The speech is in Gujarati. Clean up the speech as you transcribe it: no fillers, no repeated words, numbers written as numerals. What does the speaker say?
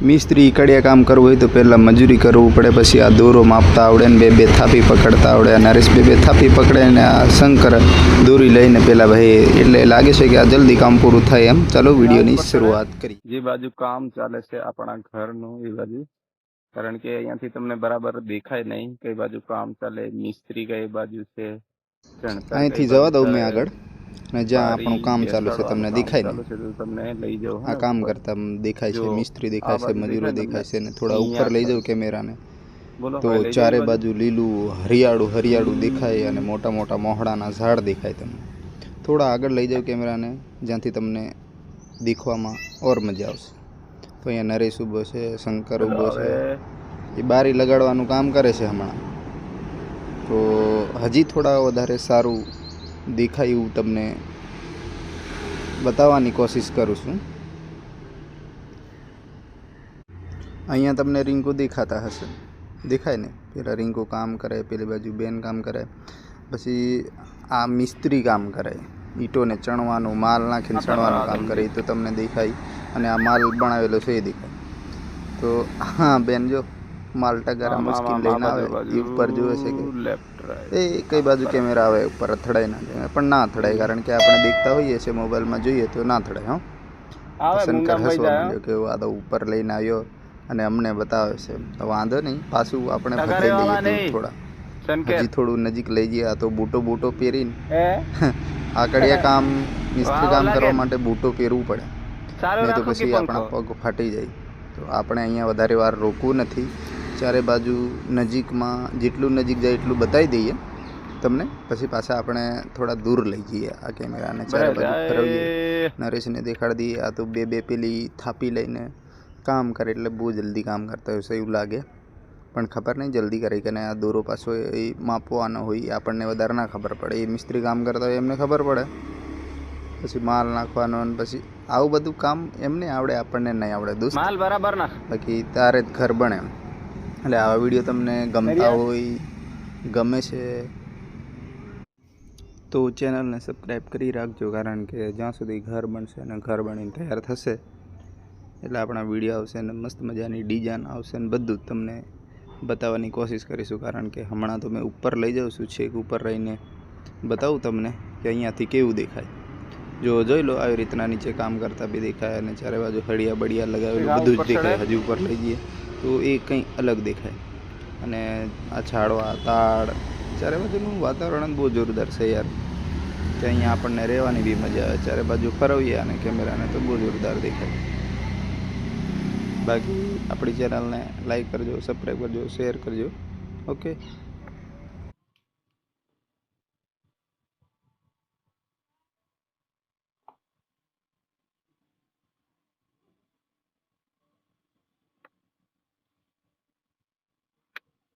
મિસ્ત્રી કડિયા કામ કરવું હોય તો પહેલાં મજૂરી કરવું પડે, પછી આ દોરો માપતા આવડે ને બે થાપી પકડતા આવડે. નરેશ બે થાપી પકડે ને આ શંકર દોરી લઈને પહેલાં ભાઈ, એટલે લાગે છે કે આ જલ્દી કામ પૂરું થાય એમ. ચાલો વિડીયોની શરૂઆત કરી. જે બાજુ કામ ચાલે છે આપણા ઘરનું એ બાજુ, કારણ કે અહીંયાથી તમને બરાબર દેખાય નહીં કઈ બાજુ કામ ચાલે, મિસ્ત્રી કઈ બાજુ છે, અહીંથી જવા દઉં મેં આગળ, અને જ્યાં આપણું કામ ચાલુ છે તમને દેખાય ને, તમને લઈ જાઉં. આ કામ કરતા દેખાય છે, મિસ્ત્રી દેખાય છે, મજૂરો દેખાય છે, ને થોડા ઉપર લઈ જાઉં કેમેરાને તો ચારે બાજુ લીલું હરિયાળું હરિયાળું દેખાય અને મોટા મોટા મોહડાના ઝાડ દેખાય તમને. થોડા આગળ લઈ જાઉં કેમેરાને, જ્યાંથી તમને દેખવામાં ઓર મજા આવશે. તો અહીંયા નરેશ ઊભો છે, શંકર ઊભો છે, એ બારી લગાડવાનું કામ કરે છે હમણાં. તો હજી થોડા વધારે સારું દેખાય એવું તમને બતાવવાની કોશિશ કરું છું. અહીંયા તમને રીંગો દેખાતા હશે, દેખાય ને? પેલા રીંગો કામ કરે, પેલી બાજુ બેન કામ કરે, પછી આ મિસ્ત્રી કામ કરે, ઈંટોને ચણવાનું, માલ નાખીને ચણવાનું કામ કરે, એ તો તમને દેખાય. અને આ માલ બનાવેલો છે એ દેખાય. તો હા બેન જો માલ ટગારા મુશ્કેલ લઈને આવે એ ઉપર જોવે છે કે એ કઈ બાજુ કેમેરા આવે ઉપર અથડાય ના, પણ ના અથડાય, કારણ કે આપણે દેખતા હોઈએ છીએ મોબાઈલમાં જોઈએ તો ના અથડાય. હા, શંકર હસવા માંડ્યો કે આ તો ઉપર લઈને આવ્યો અને અમને બતાવે છે. તો વાંધો નહીં, પાછું આપણે બતાવી દઈએ થોડા, હજી થોડું નજીક લઈ જઈએ. આ તો બૂટો પહેરીને આ કડિયા કામ મિસ્ત્રી કામ કરવા માટે બૂટો પહેરવું પડે, નહીં તો પછી આપણા પગ ફાટી જાય. તો આપણે અહીંયા વધારે વાર રોકવું નથી, ચારે બાજુ નજીકમાં જેટલું નજીક જાય એટલું બતાવી દઈએ તમને, પછી પાછા આપણે થોડા દૂર લઈ જઈએ આ કેમેરાને, ચારે બાજુ ફેરવીએ, નરેશને દેખાડી દઈએ. આ તો બે પેલી થાપી લઈને કામ કરે, એટલે બહુ જલ્દી કામ કરતા હોય છે એવું લાગે, પણ ખબર નહીં જલ્દી કરે કે આ દોરો પાછો એ માપવાનો હોય, આપણને વધારે ના ખબર પડે. એ મિસ્ત્રી કામ કરતા હોય એમને ખબર પડે, પછી માલ નાખવાનો, અને પછી આવું બધું કામ એમને આવડે, આપણને નહીં આવડે દોસ્ત. માલ બરાબર ના, બાકી તારે જ ઘર બને. એટલે આવા વિડીયો તમને ગમતા હોય, ગમે છે તો ચેનલને સબસ્ક્રાઈબ કરી રાખજો, કારણ કે જ્યાં સુધી ઘર બનશે અને ઘર બનીને તૈયાર થશે એટલે આપણા વિડીયો આવશે ને મસ્ત મજાની ડિઝાઇન આવશે ને બધું જ તમને બતાવવાની કોશિશ કરીશું. કારણ કે હમણાં તો મેં ઉપર લઈ જાઉં છું, છેક ઉપર રહીને બતાવું તમને કે અહીંયાથી કેવું દેખાય. જો જોઈ લો, આવી રીતના નીચે કામ કરતા બી દેખાય, અને ચારે બાજુ હળિયા બળિયા લગાવેલું બધું જ દેખાય. હજી ઉપર લઈ જઈએ તો એ કંઈ અલગ દેખાય. અને આ છાડવા તાડ ચારે બાજુનું વાતાવરણ બહુ જોરદાર છે યાર, કે અહીંયા આપણને રહેવાની બી મજા આવે. ચારે બાજુ ફરવીએ અને કેમેરાને તો બહુ જોરદાર દેખાય. બાકી આપણી ચેનલને લાઈક કરજો, સબસ્ક્રાઈબ કરજો, શેર કરજો. ઓકે.